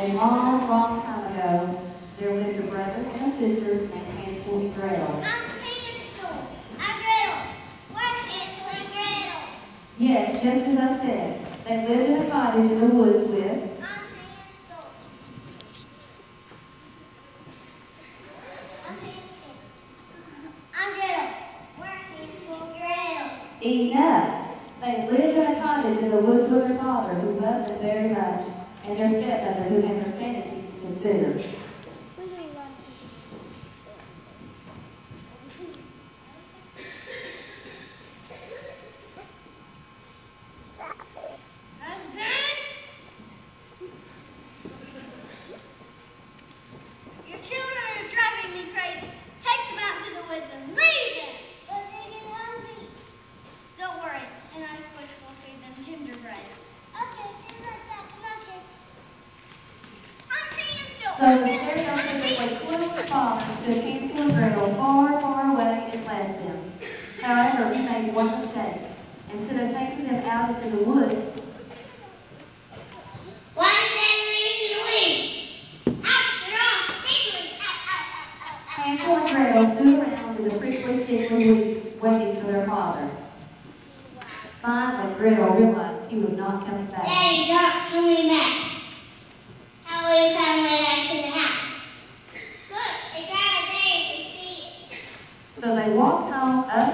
A long, long time ago, there lived a brother and a sister named Hansel and Gretel. I'm Hansel. I'm Gretel. We're Hansel and Gretel. Yes, just as I said. They lived in a cottage in the woods with... I'm Hansel. I'm Hansel. I'm Gretel. We're Hansel and Gretel. Enough! They lived in a cottage in the woods with their father, who loved them very much, and their stepmother, who had her sanity to consider. Your children are driving me crazy. Take them out to the woods and leave them. But they get hungry. Don't worry, and I suppose we'll feed them gingerbread. Okay, do like that. Come on, kids. I'm Hansel. So the stereotypically clueless father took Hansel and Gretel far, far away and left them. However, he made one mistake. Instead of taking them out into the woods, Why did they leave in the weeds? Ouch, they're all stickly. Hansel and Gretel stood around in the prickly, stickly weeds, waiting for their father. Finally, Gretel realized he was not coming back. Daddy's not coming back. How will you find my way back to the house? Look, it's right there. You can see it. So they walked home up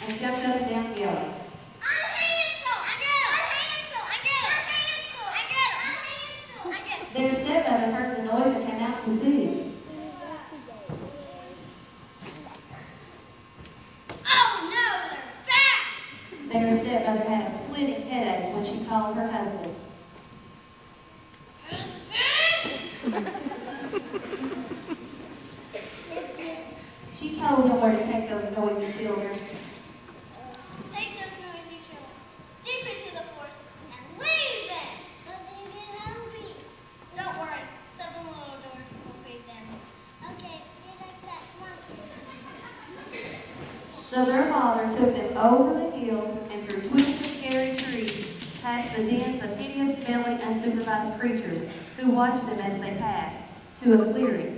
and jumped up and down yelling. I'm Hansel. I'm Gretel. I'm Hansel. I'm Gretel. I'm Hansel. I'm Gretel. I'm Hansel. I'm Gretel. Their stepmother heard the noise and came out to see. Oh no, they're back. Their stepmother had a splitting headache when she called her husband. She told him where to take those noisy children. Take those noisy children deep into the forest and leave them. But they get hungry. Don't worry, 7 little doors will feed them. Okay, be like that. Come on. So their father took them over the hill and through twisted, scary trees, past the dens of hideous, smelly, unsupervised creatures who watched them as they passed, to a clearing.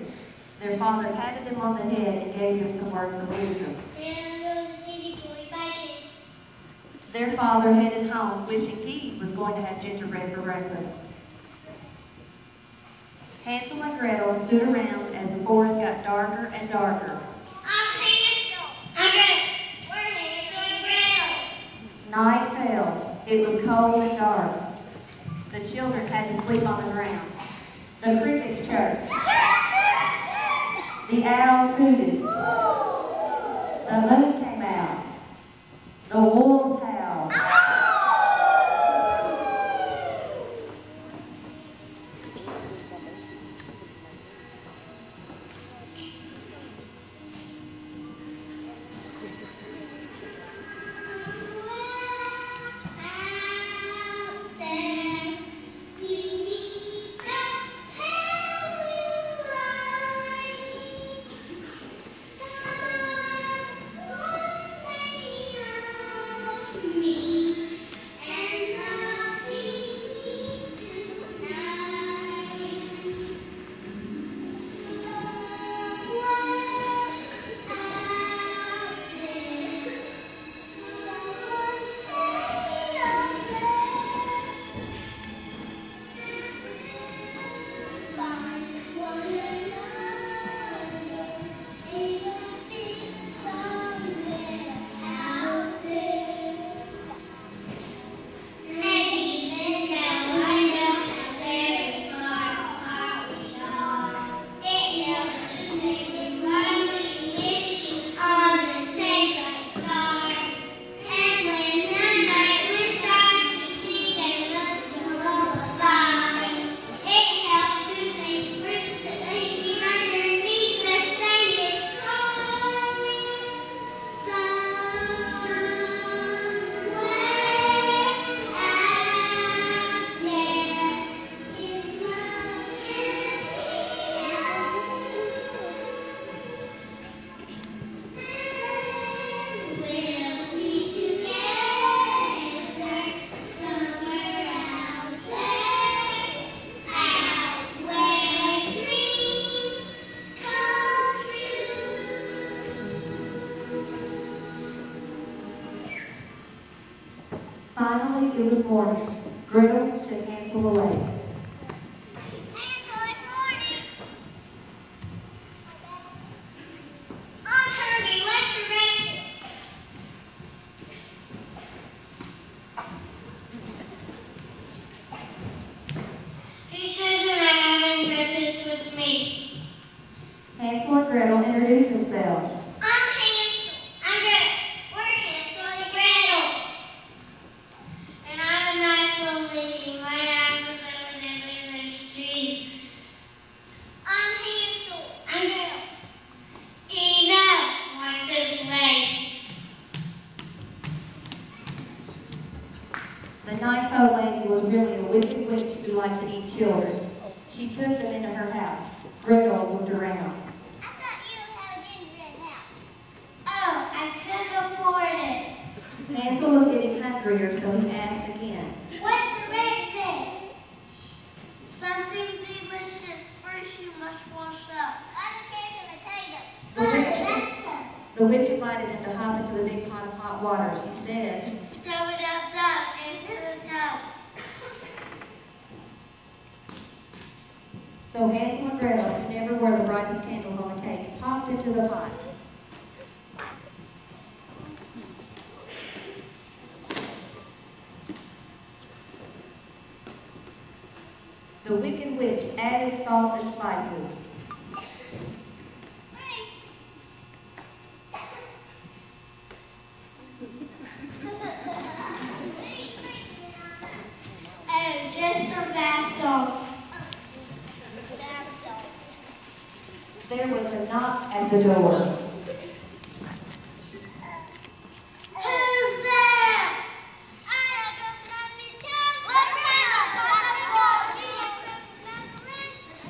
Their father patted them on the head and gave them some words of wisdom. Their father headed home, wishing he was going to have gingerbread for breakfast. Hansel and Gretel stood around as the forest got darker and darker. I'm Hansel. I'm Gretel. We're Hansel and Gretel. Night fell. It was cold and dark. The children had to sleep on the ground. The crickets chirped. The owls hooted. The moon came out. The wolves howled. finally it was morning, Gretel shook Hansel away. Hansel, it's morning. I'm hungry. What's for breakfast? Who says that I'm having breakfast with me? Hansel and Gretel introduced themselves. I'm Hansel. I'm Gretel. We're Hansel and Gretel. And I'm a nice little lady. My eyes are evidently in those trees. I'm Hansel. I'm Gretel. Enough. Like this way. The nice old lady was really a wicked witch who liked to eat children. She took them into her house. Gretel looked around. I thought you had a gingerbread house. Oh, I couldn't afford it. Hansel was getting hungrier, so he asked again. What's for breakfast? Something delicious. First you must wash up. I don't care for potatoes. The witch invited them to hop into the big pot of hot water. She said, Stir it up into the tub. so Hansel and Gretel, who never were the brightest candles on the cake, popped into the pot. The wicked witch added salt and spices. And just some bath salt. There was a knock at the door. Who's there? I don't know if I'm in town. Look out!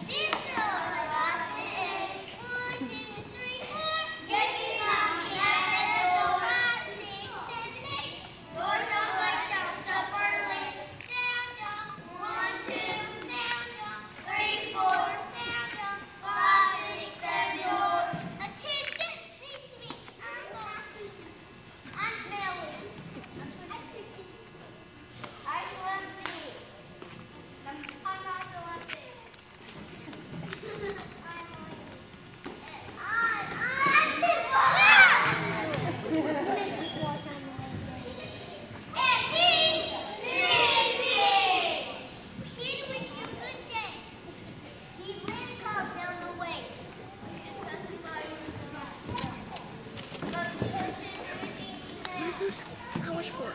This door. 1, 2, 3, 4. Yes, you got me at the door. 5, 6, 7, 8. Doors don't like that. Stop early. Sound off. 1, 2. Sound off. 3, 4. Sound off. 5, 6, 7, 8. Attention! Please me. I'm smelling. I love this. I'm not the one there. I'm too loud. And he's sneezing. Here to wish you a good day. He lives calm down the way. How much for it?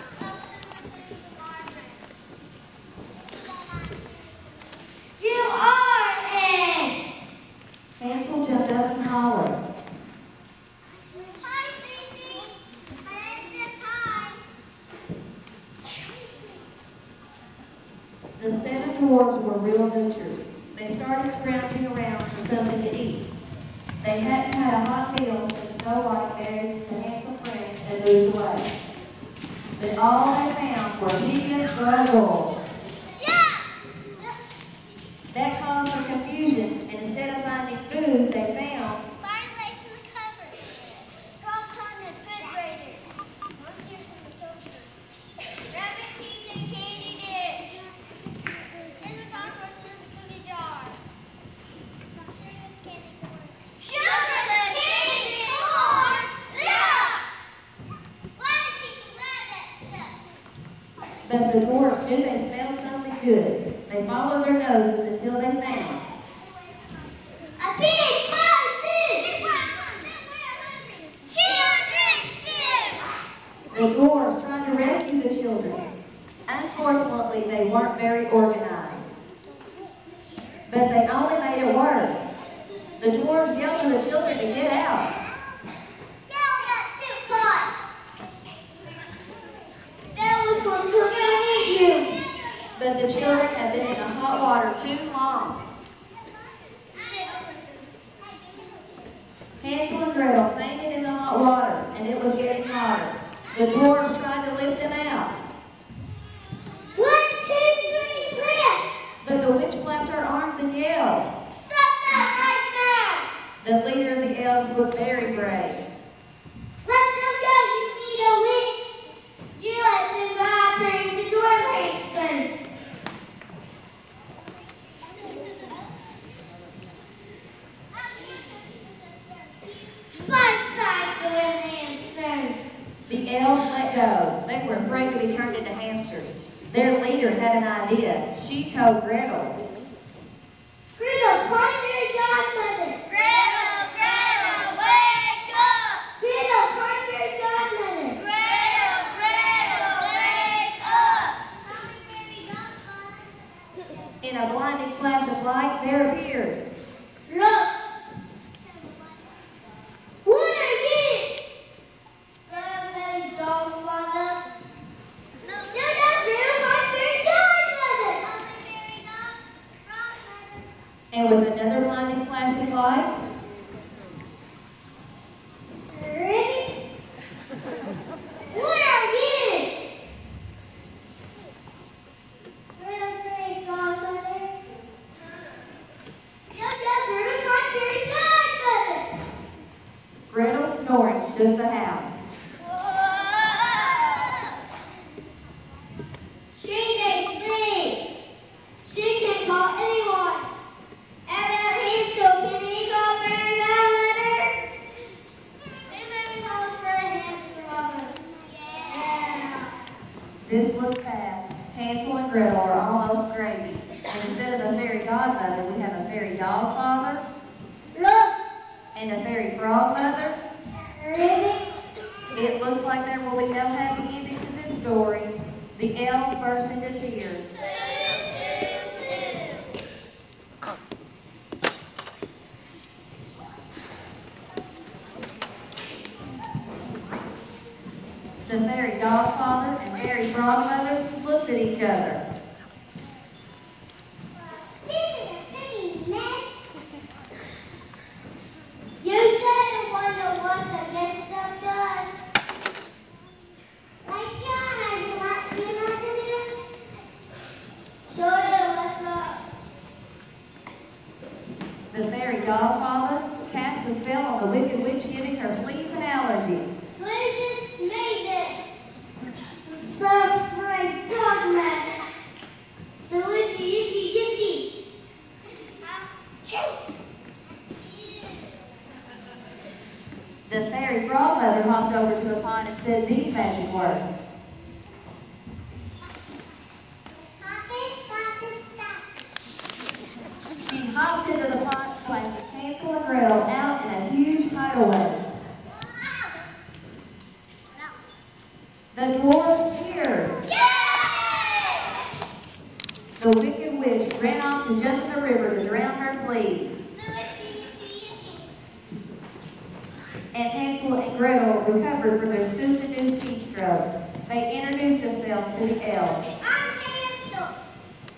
You are in. Hansel jumped up and hollered. Hi, Stacy. My name is Hi. The 7 dwarfs were real moochers. They started scrounging around for something to eat. They hadn't had a hot meal since Snow White married the handsome prince and moved away. But all they found were hideous gurgles. Yeah. That caused some confusion, and instead of finding food, they found Spider legs in the cupboard. Dropped on the refrigerator. Monsters in the toaster. Rabbit teeth and candy dish. And the cockroach in the cookie jar. Sugarless candy corn. Sugarless candy corn. Yeah. Why do people buy that stuff? but the dwarfs knew they smelled something good. They followed their noses until they found A big pie soup. Children's soup. the dwarfs trying to rescue the children. Unfortunately, they weren't very organized. But they only made it worse. The dwarfs yelled to the children to get out. Y'all got soup pot. That was supposed to cook and eat you. But the children had been in the hot water too long. Hansel and Gretel fainted in the hot water, and it was getting hotter. The dwarfs tried to lift them out. 1, 2, 3, lift. But the witch flapped her arms and yelled. Stop that right The leader of the elves was very brave. now. Let them go, you little witch. You let them go, I turn to dwarf. go. They were afraid to be turned into hamsters. Their leader had an idea. She told Gretel, Gretel, primary godmother. Gretel, Gretel, wake up. Gretel, primary godmother. Gretel, Gretel, wake up. Primary godmother. in a blinding flash of light, there appeared. Look. What are you? Godmother, dog father. No, you're not Gretel, primary godmother. Primary godmother. And with another blinding flash of light, Ready? What are you? Gretel's great godmother. You're not Gretel's primary godmother. Gretel's snoring shook the house. She can sleep. She can call anyone. And then Hansel, can he call Mary Godmother? Hey, Mary calls for a hamster mother. Yeah. This looks bad. Hansel and Gretel are almost gravy. And instead of a fairy godmother, we have a fairy dog father Look. and a fairy frog mother. Ready? It looks like there will be no happy ending to this story. The elves burst into tears. The fairy dog father and fairy frog mothers looked at each other. This is a pretty mess. You said wonder what the messed up does. Like John, are you not sure what to do? Sure do, let's go. The fairy dog father cast a spell on the wicked witch, giving her fleas and allergies. Please sneeze it. So afraid, dog man. So itchy, itchy, itchy. Achoo. The fairy frog mother hopped over to the pond and said these magic words. She hopped into the pond, splashing Hansel and Gretel out in a huge tidal wave. The dwarves cheered. The wicked witch ran off to jump in the river to drown her fleas. And Hansel and Gretel recovered from their soon-to-do heat stroke. They introduced themselves to the elves. I'm Hansel.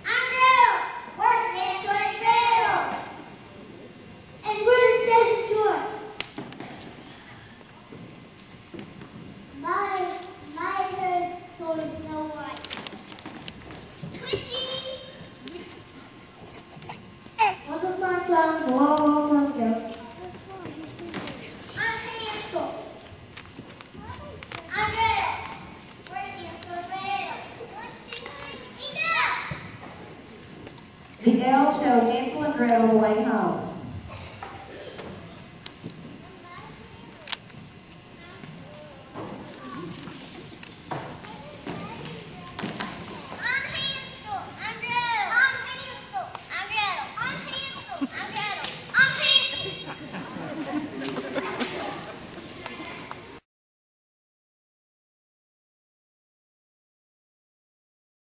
I'm Gretel. We're Hansel and Gretel. And we're the seven dwarfs. My hair told Snow White. Twitchy. What the fuck sounds long ago? I'm Hansel. I'm Gretel. We're Hansel and Gretel. 1, 2, 3, enough! The elves showed Hansel and Gretel the way home.